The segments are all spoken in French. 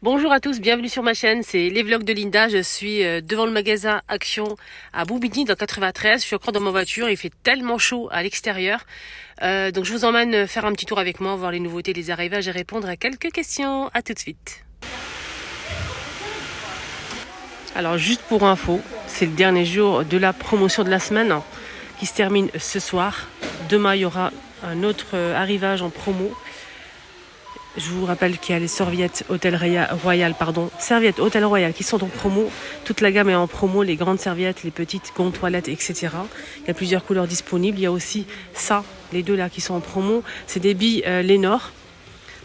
Bonjour à tous, bienvenue sur ma chaîne, c'est les vlogs de Linda. Je suis devant le magasin Action à Boubigny dans 93. Je suis encore dans ma voiture, il fait tellement chaud à l'extérieur. Donc je vous emmène faire un petit tour avec moi, voir les nouveautés, les arrivages et répondre à quelques questions. À tout de suite. Alors juste pour info, c'est le dernier jour de la promotion de la semaine qui se termine ce soir. Demain il y aura un autre arrivage en promo. Je vous rappelle qu'il y a les serviettes Hôtel Royal qui sont en promo. Toute la gamme est en promo, les grandes serviettes, les petites gonds toilettes, etc. Il y a plusieurs couleurs disponibles. Il y a aussi ça, les deux là qui sont en promo. C'est des billes Lénore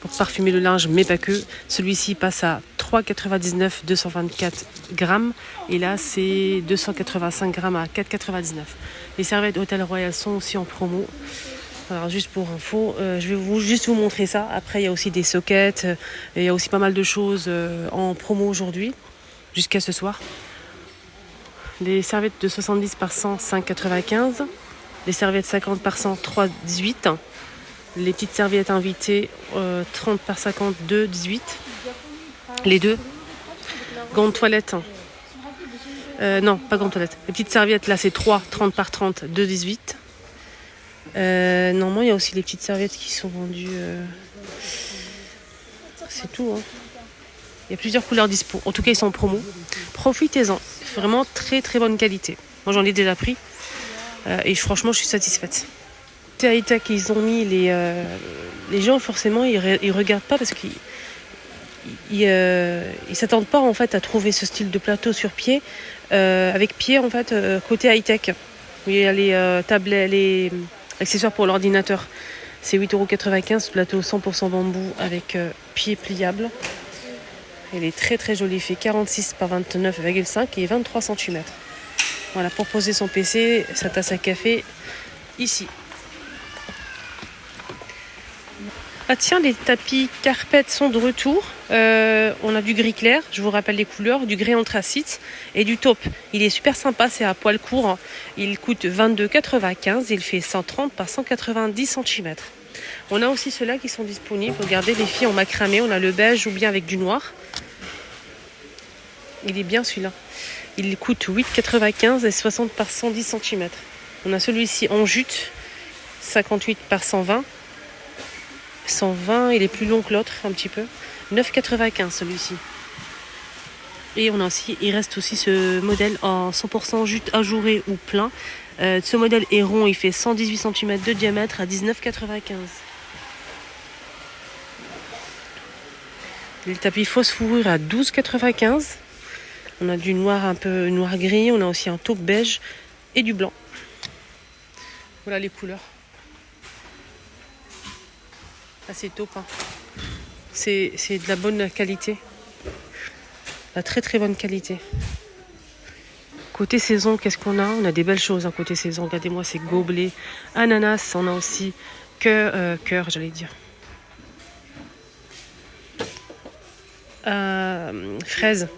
pour parfumer le linge, mais pas que. Celui-ci passe à 3,99 224 grammes. Et là, c'est 285 grammes à 4,99. Les serviettes Hôtel Royal sont aussi en promo. Alors juste pour info, je vais juste vous montrer ça. Après il y a aussi des sockets, il y a aussi pas mal de choses en promo aujourd'hui, jusqu'à ce soir. Les serviettes de 70 par 100, 5,95. Les serviettes 50 par 100, 3,18. Les petites serviettes invitées 30 par 50, 2,18. Les deux. Gants de toilette. Non, pas gants de toilette. Les petites serviettes là c'est 3, 30 par 30, 2,18. Normalement il y a aussi les petites serviettes qui sont vendues c'est tout hein. Il y a plusieurs couleurs dispo, en tout cas ils sont en promo, profitez-en, vraiment très très bonne qualité. Moi j'en ai déjà pris et franchement je suis satisfaite. C'est high-tech, ils ont mis les gens forcément ils regardent pas parce qu'ils s'attendent pas en fait à trouver ce style de plateau sur pied avec pied en fait côté high-tech. Il y a les tablettes, les accessoires pour l'ordinateur. C'est 8,95 €, plateau 100% bambou avec pied pliable. Elle est très très jolie, il fait 46 par 29,5 et 23 cm. Voilà, pour poser son PC, sa tasse à café, ici. Ah tiens, les tapis carpettes sont de retour. On a du gris clair, je vous rappelle les couleurs, du gris anthracite et du taupe. Il est super sympa, c'est à poil court. Il coûte 22,95 €, il fait 130 par 190 cm. On a aussi ceux-là qui sont disponibles. Regardez, les filles en macramé, on a le beige ou bien avec du noir. Il est bien celui-là. Il coûte 8,95 € et 60 par 110 cm. On a celui-ci en jute, 58 par 120. 120, il est plus long que l'autre un petit peu. 9,95 celui-ci. Et on a aussi, il reste aussi ce modèle en 100% jute ajouré ou plein. Ce modèle est rond, il fait 118 cm de diamètre à 19,95. Le tapis fausse fourrure à 12,95. On a du noir un peu noir gris, on a aussi un taupe beige et du blanc. Voilà les couleurs. Ah, c'est top, hein. C'est de la bonne qualité. La très très bonne qualité. Côté saison, qu'est-ce qu'on a? On a des belles choses hein, côté saison. Regardez-moi, c'est gobelet, ananas. On a aussi cœur, j'allais dire. Fraises.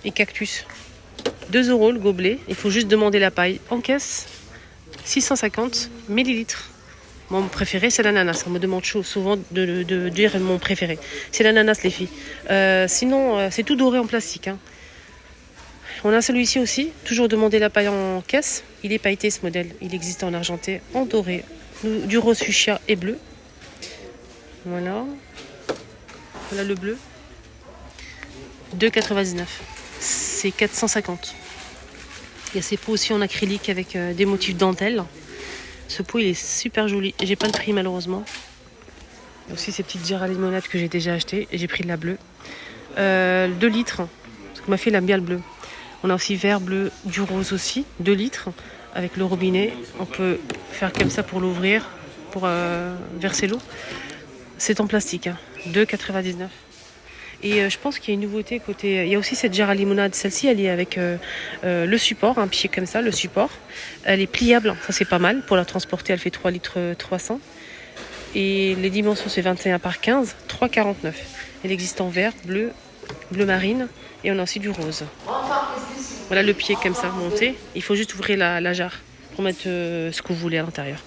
Et cactus. 2 € le gobelet. Il faut juste demander la paille. En caisse, 650 millilitres. Mon préféré, c'est l'ananas. On me demande souvent de dire mon préféré. C'est l'ananas, les filles. Sinon, c'est tout doré en plastique. Hein. On a celui-ci aussi. Toujours demander la paille en caisse. Il est pailleté, ce modèle. Il existe en argenté, en doré, du rose fuchsia et bleu. Voilà. Voilà le bleu. 2,99 €. C'est 450. Il y a ces pots aussi en acrylique avec des motifs dentelle. Ce pot il est super joli. J'ai pas le prix malheureusement. Il y a aussi ces petites jarres à limonade que j'ai déjà achetées et j'ai pris de la bleue. 2 litres. Parce que ma fille elle aime bien le bleu. On a aussi vert, bleu, du rose aussi. 2 litres avec le robinet. On peut faire comme ça pour l'ouvrir, pour verser l'eau. C'est en plastique. Hein. 2,99 €. Et je pense qu'il y a une nouveauté côté... Il y a aussi cette jarre à limonade. Celle-ci, elle est avec le support, un pied comme ça, le support. Elle est pliable, ça c'est pas mal. Pour la transporter, elle fait 3 litres 300. Et les dimensions, c'est 21 par 15, 3,49 €. Elle existe en vert, bleu, bleu marine. Et on a aussi du rose. Voilà le pied comme ça, monté. Il faut juste ouvrir la jarre pour mettre ce que vous voulez à l'intérieur.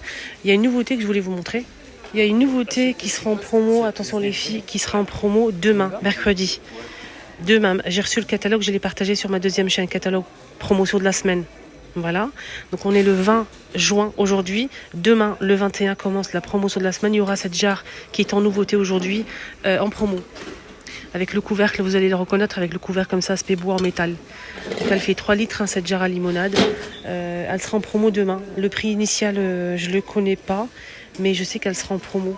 Il y a une nouveauté que je voulais vous montrer. Il y a une nouveauté qui sera en promo, attention les filles, qui sera en promo demain, mercredi. Demain, j'ai reçu le catalogue, je l'ai partagé sur ma deuxième chaîne, catalogue promotion de la semaine. Voilà, donc on est le 20 juin aujourd'hui. Demain, le 21, commence la promotion de la semaine. Il y aura cette jarre qui est en nouveauté aujourd'hui, en promo. Avec le couvercle, vous allez le reconnaître, avec le couvercle comme ça, aspect bois en métal. Donc elle fait 3 litres, hein, cette jarre à limonade. Elle sera en promo demain. Le prix initial, je ne le connais pas, mais je sais qu'elle sera en promo.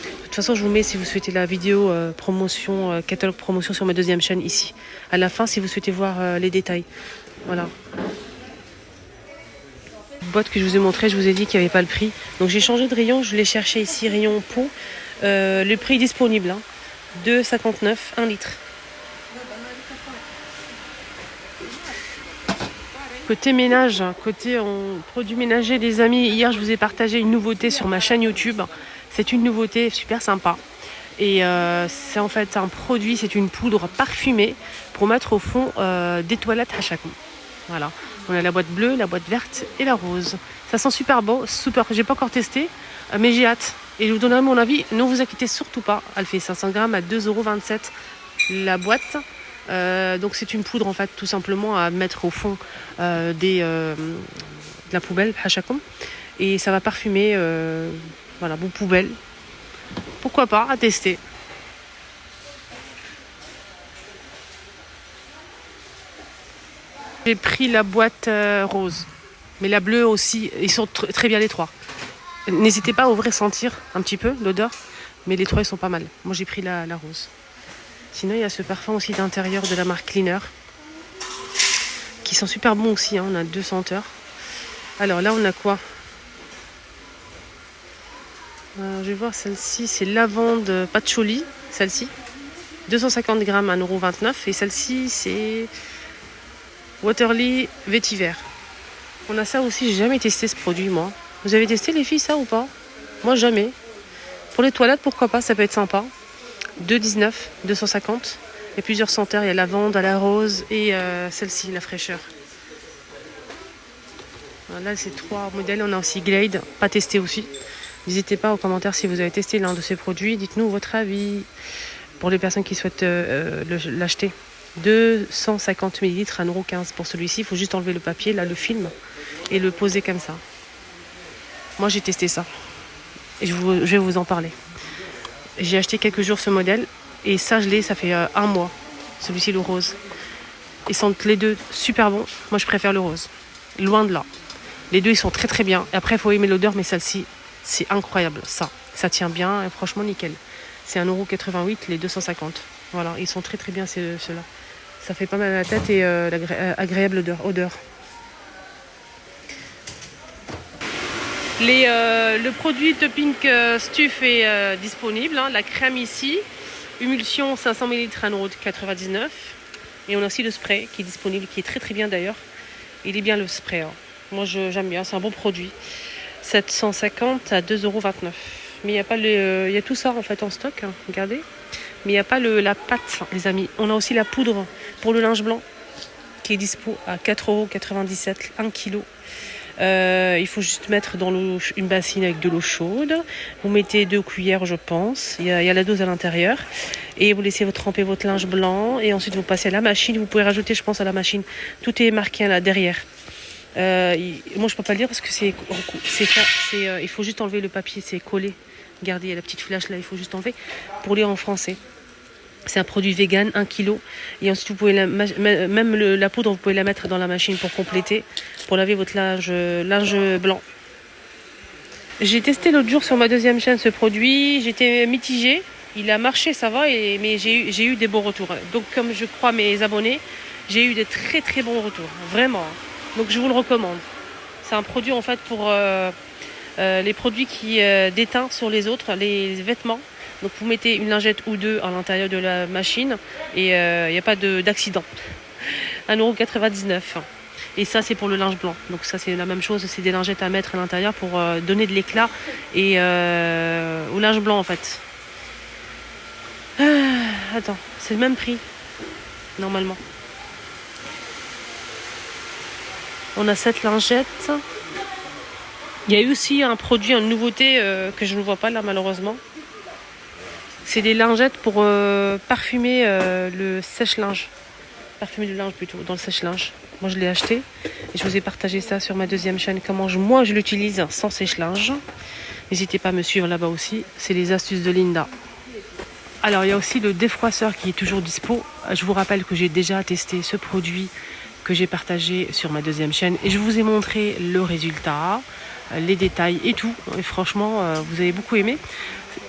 De toute façon, je vous mets, si vous souhaitez, la vidéo promotion, catalogue promotion sur ma deuxième chaîne ici. À la fin, si vous souhaitez voir les détails. Voilà. Boîte que je vous ai montré, je vous ai dit qu'il n'y avait pas le prix. Donc j'ai changé de rayon, je l'ai cherché ici, rayon pot. Le prix disponible, hein, 2,59, 1 litre. Côté ménage, côté produits ménagers, les amis, hier je vous ai partagé une nouveauté sur ma chaîne YouTube. C'est une nouveauté super sympa. Et c'est en fait un produit, c'est une poudre parfumée pour mettre au fond des toilettes à chaque mois. Voilà, on a la boîte bleue, la boîte verte et la rose. Ça sent super bon, super. J'ai pas encore testé, mais j'ai hâte. Et je vous donnerai mon avis. Ne vous inquiétez surtout pas. Elle fait 500 grammes à 2,27 € la boîte. Donc c'est une poudre en fait, tout simplement à mettre au fond de la poubelle, hachakoum. Et ça va parfumer, voilà, vos poubelles. Pourquoi pas, à tester. J'ai pris la boîte rose, mais la bleue aussi, ils sont très bien les trois. N'hésitez pas à ouvrir, sentir un petit peu l'odeur, mais les trois ils sont pas mal. Moi j'ai pris la rose. Sinon il y a ce parfum aussi d'intérieur de la marque Cleaner, qui sont super bons aussi, hein. On a 2 senteurs. Alors là on a quoi? Je vais voir celle-ci, c'est lavande patchouli, celle-ci. 250 grammes, 1,29 €. Et celle-ci c'est Waterly vétiver. On a ça aussi, j'ai jamais testé ce produit moi. Vous avez testé les filles ça ou pas? Moi jamais. Pour les toilettes pourquoi pas, ça peut être sympa. 2,19, 250. Il y a plusieurs senteurs, il y a la lavande, la rose et celle-ci, la fraîcheur. Là c'est 3 modèles, on a aussi Glade, pas testé aussi. N'hésitez pas aux commentaires si vous avez testé l'un de ces produits, dites-nous votre avis pour les personnes qui souhaitent l'acheter. 250 ml, 1,15 € pour celui-ci. Il faut juste enlever le papier, là, le film, et le poser comme ça. Moi, j'ai testé ça. Et je vais vous en parler. J'ai acheté quelques jours ce modèle. Et ça, je l'ai, ça fait 1 mois. Celui-ci, le rose. Ils sont les deux super bons. Moi, je préfère le rose. Loin de là. Les deux, ils sont très très bien. Et après, il faut aimer l'odeur, mais celle-ci, c'est incroyable. Ça tient bien. Et franchement, nickel. C'est 1,88 € les 250. Voilà, ils sont très très bien ceux-là. Ça fait pas mal à la tête et agréable odeur. Le produit Topping Stuff est disponible. Hein, la crème ici, émulsion 500 ml, 1,99 €. Et on a aussi le spray qui est disponible, qui est très très bien d'ailleurs. Il est bien le spray. Hein. Moi j'aime bien, c'est un bon produit. 750 à 2,29 €. Mais il y a pas il y a tout ça en fait en stock. Hein, regardez. Mais il n'y a pas la pâte, les amis. On a aussi la poudre pour le linge blanc qui est dispo à 4,97 €, 1 kg. Il faut juste mettre dans une bassine avec de l'eau chaude. Vous mettez 2 cuillères, je pense. Il y a la dose à l'intérieur. Et vous laissez tremper votre linge blanc. Et ensuite, vous passez à la machine. Vous pouvez rajouter, je pense, à la machine. Tout est marqué là derrière. Moi, je ne peux pas le lire parce que il faut juste enlever le papier. C'est collé. Regardez, il y a la petite flèche là. Il faut juste enlever pour lire en français. C'est un produit vegan, 1 kg. Et ensuite, vous pouvez la poudre, vous pouvez la mettre dans la machine pour compléter, pour laver votre linge blanc. J'ai testé l'autre jour sur ma deuxième chaîne ce produit. J'étais mitigée. Il a marché, ça va, mais j'ai eu des bons retours. Donc, comme je crois mes abonnés, j'ai eu des très très bons retours. Vraiment. Donc, je vous le recommande. C'est un produit en fait pour les produits qui déteignent sur les autres, les vêtements. Donc vous mettez une lingette ou deux à l'intérieur de la machine et il n'y a pas d'accident. 1,99 €. Et ça c'est pour le linge blanc. Donc ça c'est la même chose, c'est des lingettes à mettre à l'intérieur pour donner de l'éclat et au linge blanc en fait. Attends, c'est le même prix normalement. On a cette lingette. Il y a eu aussi un produit, une nouveauté que je ne vois pas là malheureusement. C'est des lingettes pour parfumer le sèche-linge. Parfumer le linge plutôt, dans le sèche-linge. Moi je l'ai acheté et je vous ai partagé ça sur ma deuxième chaîne. Comment moi je l'utilise sans sèche-linge. N'hésitez pas à me suivre là-bas aussi. C'est les astuces de Linda. Alors il y a aussi le défroisseur qui est toujours dispo. Je vous rappelle que j'ai déjà testé ce produit que j'ai partagé sur ma deuxième chaîne. Et je vous ai montré le résultat, les détails et tout. Et franchement, vous avez beaucoup aimé.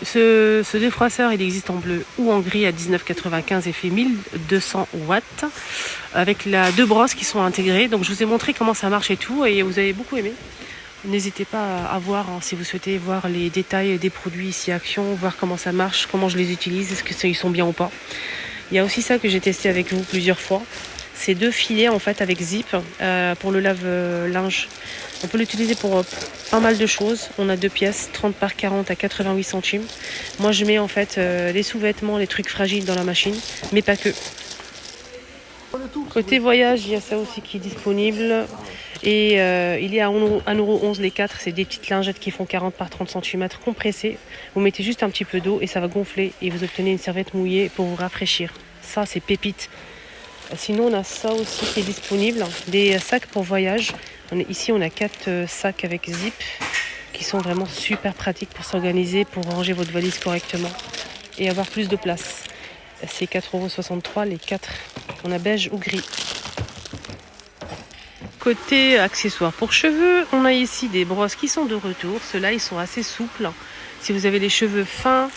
Ce défroisseur, il existe en bleu ou en gris à 19,95 et fait 1200 watts. Avec deux brosses qui sont intégrées. Donc je vous ai montré comment ça marche et tout. Et vous avez beaucoup aimé. N'hésitez pas à voir si vous souhaitez voir les détails des produits ici Action, voir comment ça marche, comment je les utilise, est-ce qu'ils sont bien ou pas. Il y a aussi ça que j'ai testé avec vous plusieurs fois. C'est 2 filets en fait avec zip pour le lave-linge. On peut l'utiliser pour pas mal de choses. On a 2 pièces, 30 par 40 à 88 centimes. Moi je mets en fait les sous-vêtements, les trucs fragiles dans la machine, mais pas que. Côté voyage, il y a ça aussi qui est disponible. Et il est à 1,11€ les 4. C'est des petites lingettes qui font 40 par 30 cm compressées. Vous mettez juste un petit peu d'eau et ça va gonfler. Et vous obtenez une serviette mouillée pour vous rafraîchir. Ça, c'est pépite. Sinon, on a ça aussi qui est disponible. Des sacs pour voyage. Ici, on a 4 sacs avec zip qui sont vraiment super pratiques pour s'organiser, pour ranger votre valise correctement et avoir plus de place. C'est 4,63€ les 4. On a beige ou gris. Côté accessoires pour cheveux, on a ici des brosses qui sont de retour. Ceux-là, ils sont assez souples. Si vous avez les cheveux fins,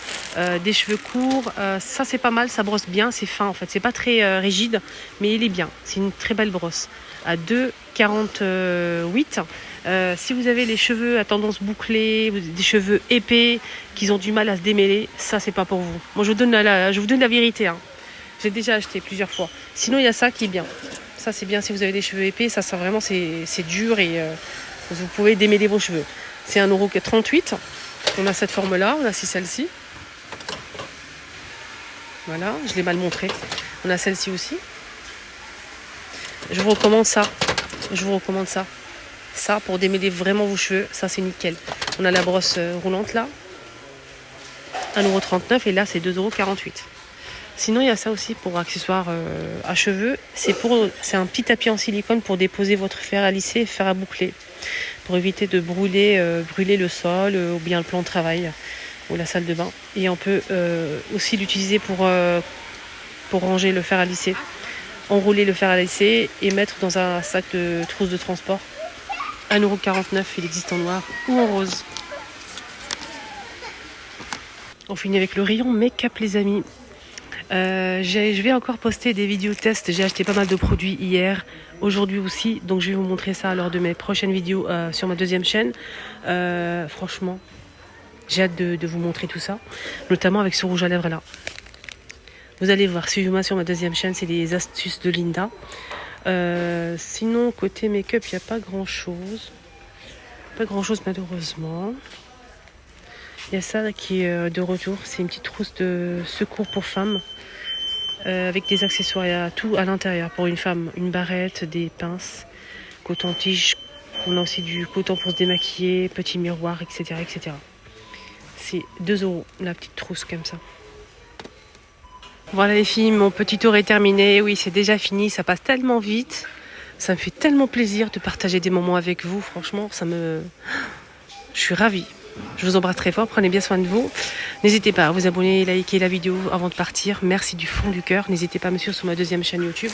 des cheveux courts, ça c'est pas mal, ça brosse bien, c'est fin en fait. C'est pas très rigide, mais il est bien. C'est une très belle brosse. À 2,48. Si vous avez les cheveux à tendance bouclée, des cheveux épais, qui ont du mal à se démêler, ça c'est pas pour vous. Moi je vous donne la vérité. Hein. J'ai déjà acheté plusieurs fois. Sinon il y a ça qui est bien. Ça c'est bien si vous avez des cheveux épais, ça vraiment c'est dur et vous pouvez démêler vos cheveux. C'est 1,38€. On a cette forme là, on a aussi celle-ci. Voilà, je l'ai mal montré. On a celle-ci aussi. Je vous recommande ça. Ça pour démêler vraiment vos cheveux, ça c'est nickel. On a la brosse roulante là. 1,39€ et là c'est 2,48€. Sinon, il y a ça aussi pour accessoires à cheveux. C'est un petit tapis en silicone pour déposer votre fer à lisser et fer à boucler. Pour éviter de brûler le sol ou bien le plan de travail ou la salle de bain. Et on peut aussi l'utiliser pour ranger le fer à lisser. Enrouler le fer à lisser et mettre dans un sac de trousse de transport. 1,49€, il existe en noir ou en rose. On finit avec le rayon make-up les amis. Je vais encore poster des vidéos tests. J'ai acheté pas mal de produits hier, aujourd'hui aussi. Donc je vais vous montrer ça lors de mes prochaines vidéos sur ma deuxième chaîne. Franchement, j'ai hâte de vous montrer tout ça. Notamment avec ce rouge à lèvres là. Vous allez voir, suivez-moi sur ma deuxième chaîne, c'est les astuces de Linda. Sinon, côté make-up, il n'y a pas grand-chose. Pas grand-chose malheureusement. Il y a ça qui est de retour. C'est une petite trousse de secours pour femmes. Avec des accessoires, il y a tout à l'intérieur. Pour une femme, une barrette, des pinces, coton-tige. On a aussi du coton pour se démaquiller, petit miroir, etc. etc. C'est 2€ la petite trousse comme ça. Voilà les filles, mon petit tour est terminé. Oui, c'est déjà fini, ça passe tellement vite. Ça me fait tellement plaisir de partager des moments avec vous. Franchement, je suis ravie. Je vous embrasse très fort, prenez bien soin de vous. N'hésitez pas à vous abonner et liker la vidéo avant de partir. Merci du fond du cœur. N'hésitez pas à me suivre sur ma deuxième chaîne YouTube.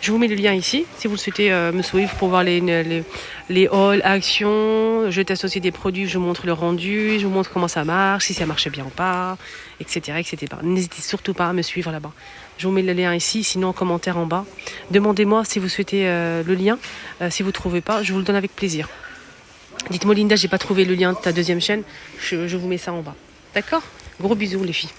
Je vous mets le lien ici si vous le souhaitez me suivre pour voir les hauls, actions. Je teste aussi des produits, je vous montre le rendu, je vous montre comment ça marche, si ça marche bien ou pas, etc. etc. N'hésitez surtout pas à me suivre là-bas. Je vous mets le lien ici, sinon en commentaire en bas. Demandez-moi si vous souhaitez le lien. Si vous ne trouvez pas, je vous le donne avec plaisir. Dites-moi Linda, j'ai pas trouvé le lien de ta deuxième chaîne. Je vous mets ça en bas. D'accord ? Gros bisous les filles.